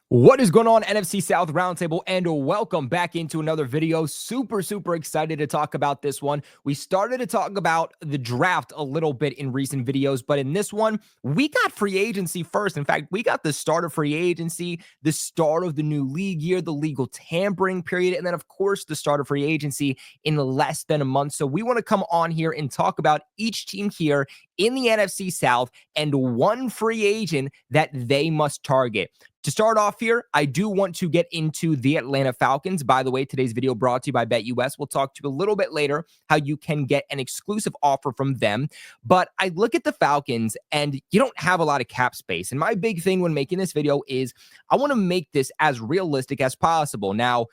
What is going on, NFC South Roundtable, and welcome back into another video. Super excited to talk about this one. We started to talk about the draft a little bit in recent videos, but in this one, we got free agency first. In fact, we got the start of free agency, the start of the new league year, the legal tampering period, and then, of course, the start of free agency in less than a month. So we want to come on here and talk about each team here in the NFC South and one free agent that they must target. To start off here, I do want to get into the Atlanta Falcons. By the way, today's video brought to you by BetUS. We'll talk to you a little bit later how you can get an exclusive offer from them. But I look at the Falcons and you don't have a lot of cap space. And my big thing when making this video is I want to make this as realistic as possible. Now,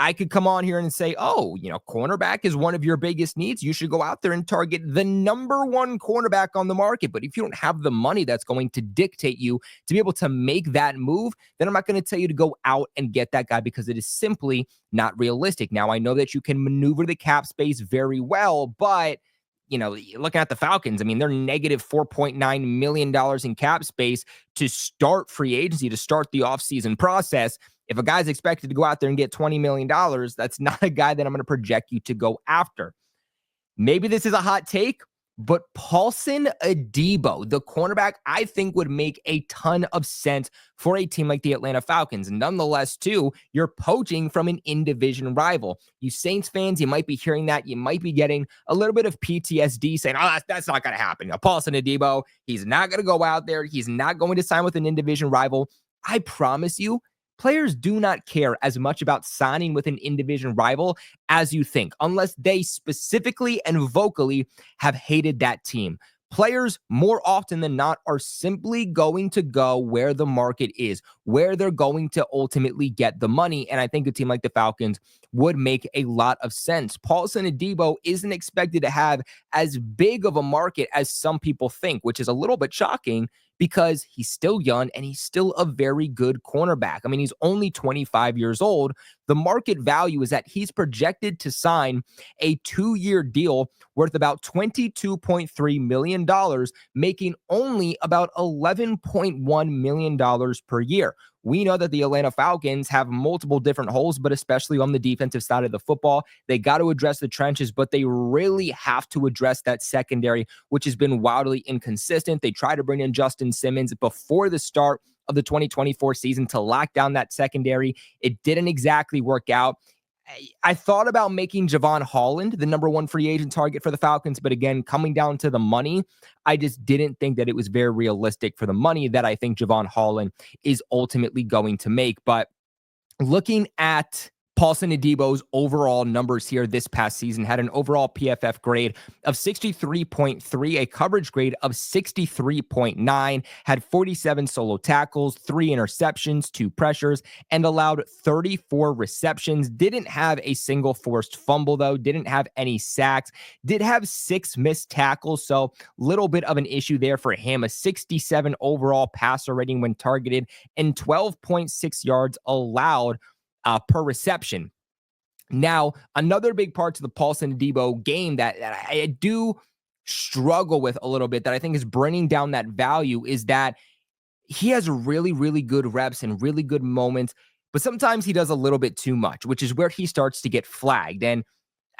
I could come on here and say, oh, cornerback is one of your biggest needs. You should go out there and target the number one cornerback on the market. But if you don't have the money that's going to dictate you to be able to make that move, then I'm not going to tell you to go out and get that guy because it is simply not realistic. Now, I know that you can maneuver the cap space very well, but looking at the Falcons, I mean, they're negative $4.9 million in cap space to start free agency, to start the offseason process. If a guy's expected to go out there and get $20 million, that's not a guy that I'm going to project you to go after. Maybe this is a hot take, but Paulson Adebo, the cornerback, I think would make a ton of sense for a team like the Atlanta Falcons. And nonetheless, too, you're poaching from an in-division rival. You Saints fans, you might be hearing that. You might be getting a little bit of PTSD saying, oh, that's not going to happen. Paulson Adebo, he's not going to go out there. He's not going to sign with an in-division rival. I promise you, players do not care as much about signing with an in-division rival as you think, unless they specifically and vocally have hated that team. Players, more often than not, are simply going to go where the market is, where they're going to ultimately get the money. And I think a team like the Falcons would make a lot of sense. Paulson Adebo isn't expected to have as big of a market as some people think, which is a little bit shocking because he's still young and he's still a very good cornerback. I mean, he's only 25 years old. The market value is that he's projected to sign a 2-year deal worth about $22.3 million, making only about $11.1 million per year. We know that the Atlanta Falcons have multiple different holes, but especially on the defensive side of the football, they got to address the trenches, but they really have to address that secondary, which has been wildly inconsistent. They tried to bring in Justin Simmons before the start of the 2024 season to lock down that secondary. It didn't exactly work out. I thought about making Javon Holland the number one free agent target for the Falcons, but again, coming down to the money, I just didn't think that it was very realistic for the money that I think Javon Holland is ultimately going to make. But looking at Paulson Adebo's overall numbers here this past season, had an overall PFF grade of 63.3, a coverage grade of 63.9, had 47 solo tackles, 3 interceptions, 2 pressures, and allowed 34 receptions. Didn't have a single forced fumble, though. Didn't have any sacks. Did have 6 missed tackles, so little bit of an issue there for him. A 67 overall passer rating when targeted and 12.6 yards allowed per reception. Now, another big part to the Paulson Adebo game that I do struggle with a little bit that I think is bringing down that value is that he has really good reps and really good moments, but sometimes he does a little bit too much, which is where he starts to get flagged. And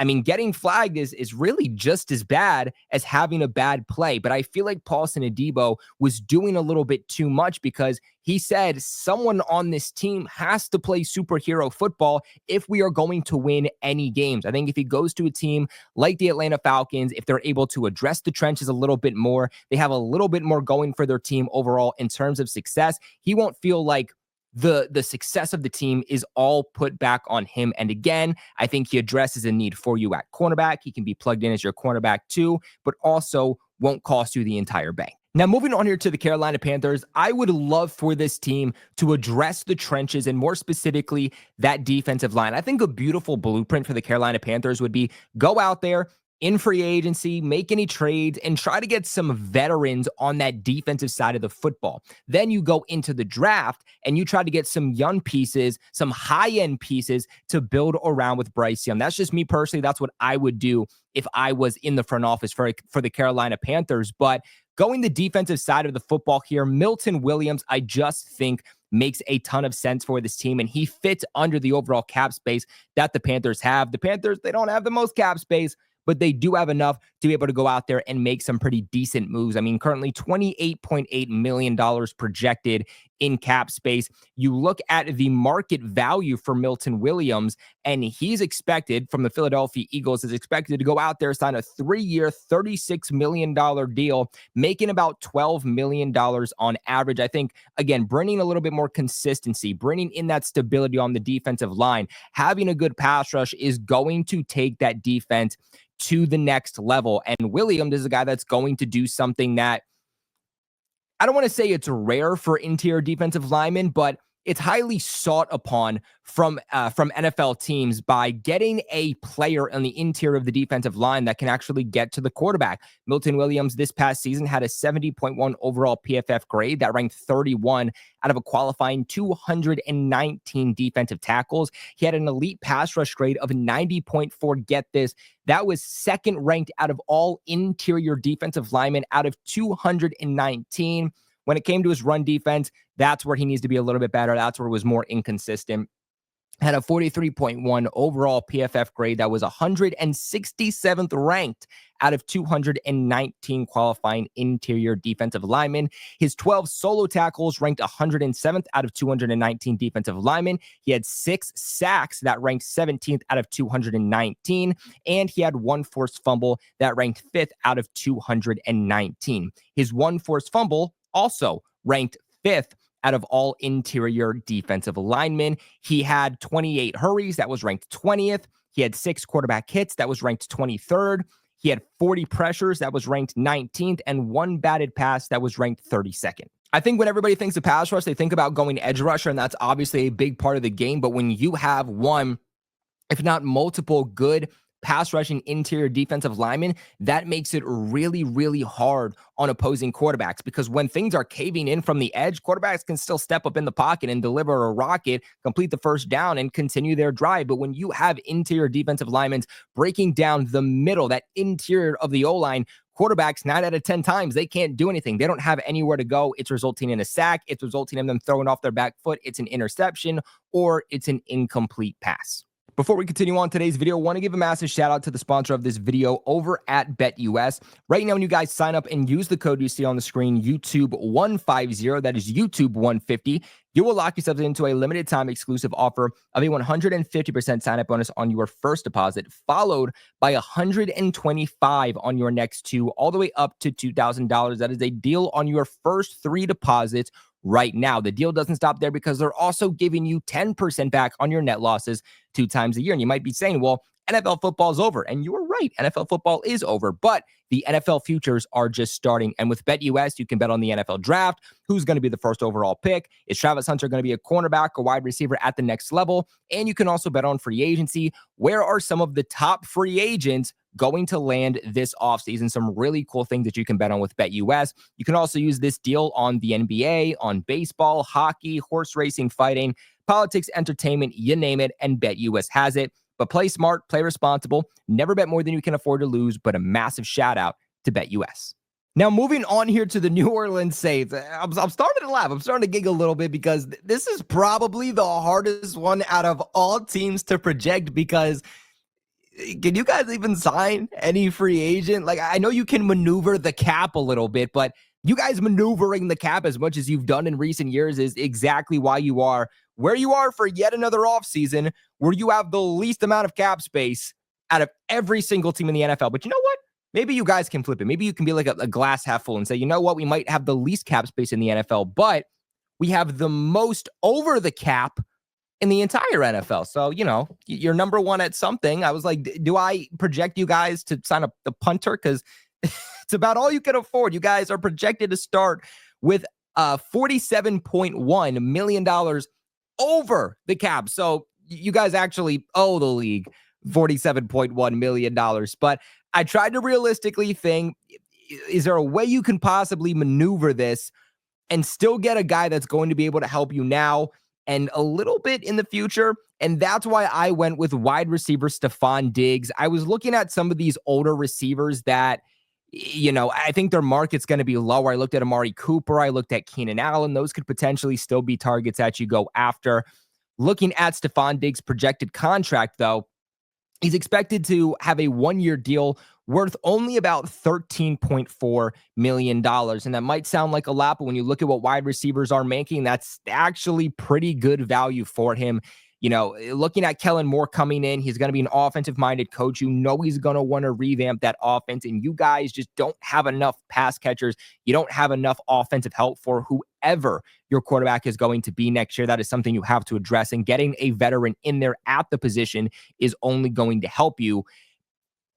I mean, getting flagged is really just as bad as having a bad play. But I feel like Paulson Adebo was doing a little bit too much because he said someone on this team has to play superhero football if we are going to win any games. I think if he goes to a team like the Atlanta Falcons, if they're able to address the trenches a little bit more, they have a little bit more going for their team overall in terms of success, he won't feel like the success of the team is all put back on him. And again, I think he addresses a need for you at cornerback. He can be plugged in as your cornerback too, but also won't cost you the entire bank. Now, moving on here to the Carolina Panthers, I would love for this team to address the trenches and more specifically that defensive line. I think a beautiful blueprint for the Carolina Panthers would be go out there, in free agency, make any trades, and try to get some veterans on that defensive side of the football. Then you go into the draft and you try to get some young pieces, some high-end pieces to build around with Bryce Young. That's just me personally. That's what I would do if I was in the front office for the Carolina Panthers. But Going the defensive side of the football here, Milton Williams, I just think makes a ton of sense for this team, and he fits under the overall cap space that the Panthers have. The Panthers, they don't have the most cap space, but they do have enough to be able to go out there and make some pretty decent moves. I mean, currently $28.8 million projected in cap space. You look at the market value for Milton Williams, and he's expected from the Philadelphia Eagles is expected to go out there, sign a 3-year, $36 million deal, making about $12 million on average. I think, again, bringing a little bit more consistency, bringing in that stability on the defensive line, having a good pass rush is going to take that defense to the next level. And Williams is a guy that's going to do something that I don't want to say it's rare for interior defensive linemen, but it's highly sought upon from NFL teams by getting a player on the interior of the defensive line that can actually get to the quarterback. Milton Williams this past season had a 70.1 overall PFF grade that ranked 31 out of a qualifying 219 defensive tackles. He had an elite pass rush grade of 90.4. Get this, that was second ranked out of all interior defensive linemen out of 219. When it came to his run defense, that's where he needs to be a little bit better. That's where it was more inconsistent. Had a 43.1 overall PFF grade that was 167th ranked out of 219 qualifying interior defensive linemen. His 12 solo tackles ranked 107th out of 219 defensive linemen. He had 6 sacks that ranked 17th out of 219, and he had 1 forced fumble that ranked 5th out of 219. His 1 forced fumble also ranked 5th out of all interior defensive linemen. He had 28 hurries, that was ranked 20th. He had 6 quarterback hits, that was ranked 23rd. He had 40 pressures, that was ranked 19th, and 1 batted pass that was ranked 32nd. I think when everybody thinks of pass rush, they think about going edge rusher, and that's obviously a big part of the game. But when you have one, if not multiple, good pass rushing interior defensive linemen, that makes it really, really hard on opposing quarterbacks, because when things are caving in from the edge, quarterbacks can still step up in the pocket and deliver a rocket, complete the first down, and continue their drive. But when you have interior defensive linemen breaking down the middle, that interior of the O-line, quarterbacks 9 out of 10 times, they can't do anything. They don't have anywhere to go. It's resulting in a sack. It's resulting in them throwing off their back foot. It's an interception, or it's an incomplete pass. Before we continue on today's video, I want to give a massive shout out to the sponsor of this video over at BetUS. Right now, when you guys sign up and use the code you see on the screen, YouTube150, that is YouTube150, you will lock yourselves into a limited time exclusive offer of a 150% sign up bonus on your first deposit, followed by $125 on your next 2, all the way up to $2,000. That is a deal on your first 3 deposits right now. The deal doesn't stop there, because they're also giving you 10% back on your net losses 2 times a year. And you might be saying, well, NFL football is over. And you are right. NFL football is over, but the NFL futures are just starting. And with BetUS, you can bet on the NFL draft, who's going to be the first overall pick. Is Travis Hunter going to be a cornerback or wide receiver at the next level? And you can also bet on free agency. Where are some of the top free agents going to land this offseason? Some really cool things that you can bet on with BetUS. You can also use this deal on the NBA, on baseball, hockey, horse racing, fighting, politics, entertainment, you name it, and BetUS has it. But play smart, play responsible, never bet more than you can afford to lose, but a massive shout out to BetUS. Now, moving on here to the New Orleans Saints, I'm starting to laugh. I'm starting to giggle a little bit, because this is probably the hardest one out of all teams to project, because can you guys even sign any free agent? Like, I know you can maneuver the cap a little bit, but you guys maneuvering the cap as much as you've done in recent years is exactly why you are where you are for yet another offseason, where you have the least amount of cap space out of every single team in the NFL. But you know what? Maybe you guys can flip it. Maybe you can be like a glass half full and say, you know what? We might have the least cap space in the NFL, but we have the most over the cap in the entire NFL. So, you know, you're number one at something. I was like, do I project you guys to sign up the punter? Because it's about all you can afford. You guys are projected to start with $47.1 million over the cap. So you guys actually owe the league $47.1 million. But I tried to realistically think, is there a way you can possibly maneuver this and still get a guy that's going to be able to help you now and a little bit in the future? And that's why I went with wide receiver Stephon Diggs. I was looking at some of these older receivers that I think their market's going to be lower. I looked at Amari Cooper. I looked at Keenan Allen. Those could potentially still be targets that you go after. Looking at Stephon Diggs' projected contract, though, he's expected to have a 1-year deal worth only about $13.4 million. And that might sound like a lot, but when you look at what wide receivers are making, that's actually pretty good value for him. Looking at Kellen Moore coming in, he's going to be an offensive-minded coach. He's going to want to revamp that offense, and you guys just don't have enough pass catchers. You don't have enough offensive help for whoever your quarterback is going to be next year. That is something you have to address, and getting a veteran in there at the position is only going to help you.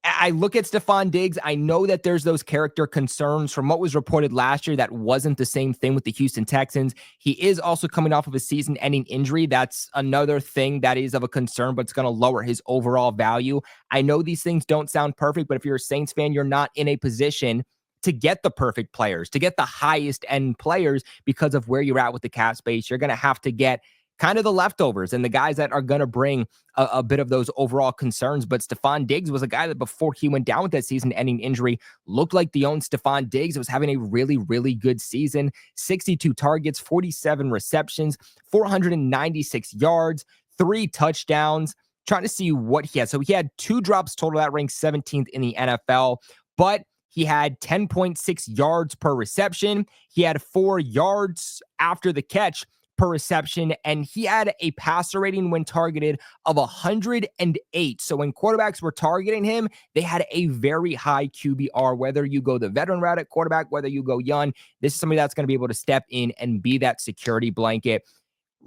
I look at Stephon Diggs. I know that there's those character concerns from what was reported last year. That wasn't the same thing with the Houston Texans. He is also coming off of a season-ending injury. That's another thing that is of a concern, but it's going to lower his overall value. I know these things don't sound perfect, but if you're a Saints fan, you're not in a position to get the perfect players, to get the highest end players because of where you're at with the cap space. You're going to have to get kind of the leftovers and the guys that are going to bring a bit of those overall concerns. But Stephon Diggs was a guy that before he went down with that season-ending injury looked like the own Stephon Diggs. Was having a really, really good season. 62 targets, 47 receptions, 496 yards, 3 touchdowns. Trying to see what he had. So he had 2 drops total. That ranked 17th in the NFL. But he had 10.6 yards per reception. He had 4 yards after the catch per reception, and he had a passer rating when targeted of 108. So when quarterbacks were targeting him, they had a very high QBR. Whether you go the veteran route at quarterback, whether you go young, this is somebody that's going to be able to step in and be that security blanket.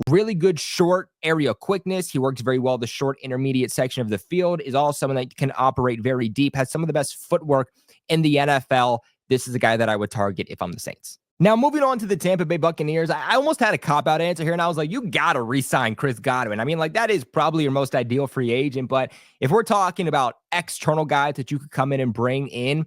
Really good short area quickness. He works very well the short intermediate section of the field. Is also someone that can operate very deep, has some of the best footwork in the NFL. This is a guy that I would target if I'm the Saints. Now, moving on to the Tampa Bay Buccaneers, I almost had a cop-out answer here, and I was like, you got to re-sign Chris Godwin. I mean, that is probably your most ideal free agent, but if we're talking about external guys that you could come in and bring in,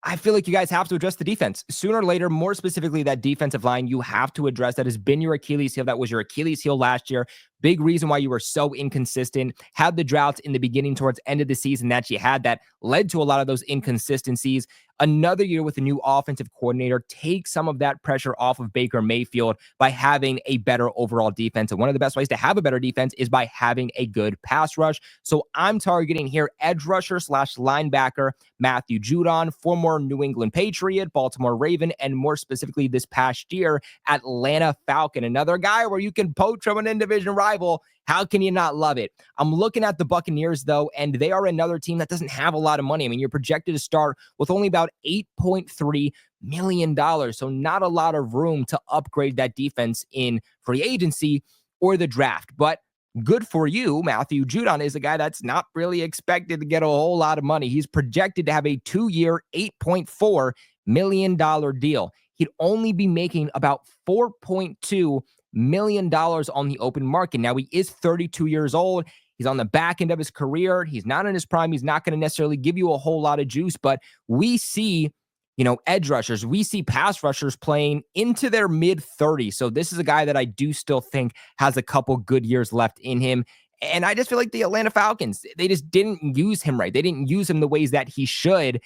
I feel like you guys have to address the defense. Sooner or later, more specifically, that defensive line, you have to address. That has been your Achilles heel. That was your Achilles heel last year. Big reason why you were so inconsistent. Had the droughts in the beginning towards end of the season that you had that led to a lot of those inconsistencies. Another year with a new offensive coordinator, take some of that pressure off of Baker Mayfield by having a better overall defense. And one of the best ways to have a better defense is by having a good pass rush. So I'm targeting here edge rusher / linebacker Matthew Judon, former New England Patriot, Baltimore Raven, and more specifically this past year, Atlanta Falcon. Another guy where you can poach from an in-division rival. How can you not love it? I'm looking at the Buccaneers, though, and they are another team that doesn't have a lot of money. I mean, you're projected to start with only about $8.3 million, so not a lot of room to upgrade that defense in free agency or the draft. But good for you, Matthew Judon is a guy that's not really expected to get a whole lot of money. He's projected to have a 2-year, $8.4 million deal. He'd only be making about $4.2 million on the open market. Now, he is 32 years old. He's on the back end of his career. He's not in his prime. He's not going to necessarily give you a whole lot of juice, but we see, edge rushers. We see pass rushers playing into their mid-30s. So this is a guy that I do still think has a couple good years left in him. And I just feel like the Atlanta Falcons, they just didn't use him right. They didn't use him the ways that he should.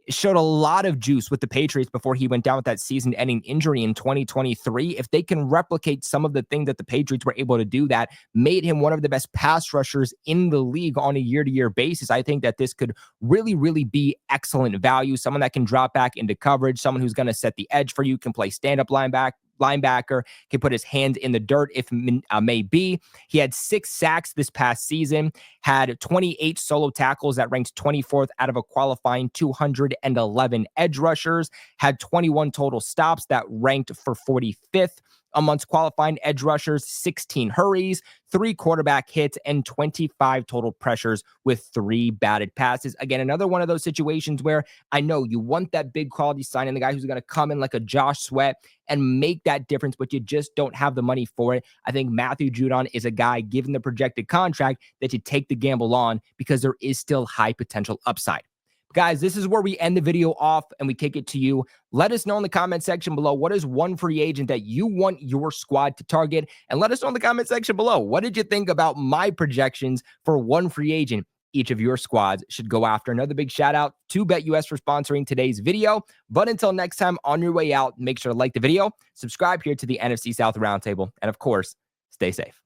Showed a lot of juice with the Patriots before he went down with that season-ending injury in 2023. If they can replicate some of the things that the Patriots were able to do that made him one of the best pass rushers in the league on a year-to-year basis, I think that this could really, really be excellent value. Someone that can drop back into coverage, someone who's going to set the edge for you, can play stand-up linebacker, can put his hands in the dirt if may be. He had 6 sacks this past season, had 28 solo tackles that ranked 24th out of a qualifying 211 edge rushers, had 21 total stops that ranked for 45th amongst qualifying edge rushers, 16 hurries, 3 quarterback hits, and 25 total pressures with 3 batted passes. Again, another one of those situations where I know you want that big quality signing, the guy who's going to come in like a Josh Sweat and make that difference, but you just don't have the money for it. I think Matthew Judon is a guy, given the projected contract, that you take the gamble on because there is still high potential upside. Guys, this is where we end the video off and we kick it to you. Let us know in the comment section below, what is one free agent that you want your squad to target? And let us know in the comment section below, what did you think about my projections for one free agent each of your squads should go after. Another big shout out to BetUS for sponsoring today's video. But until next time, on your way out, make sure to like the video, subscribe here to the NFC South Roundtable, and of course, stay safe.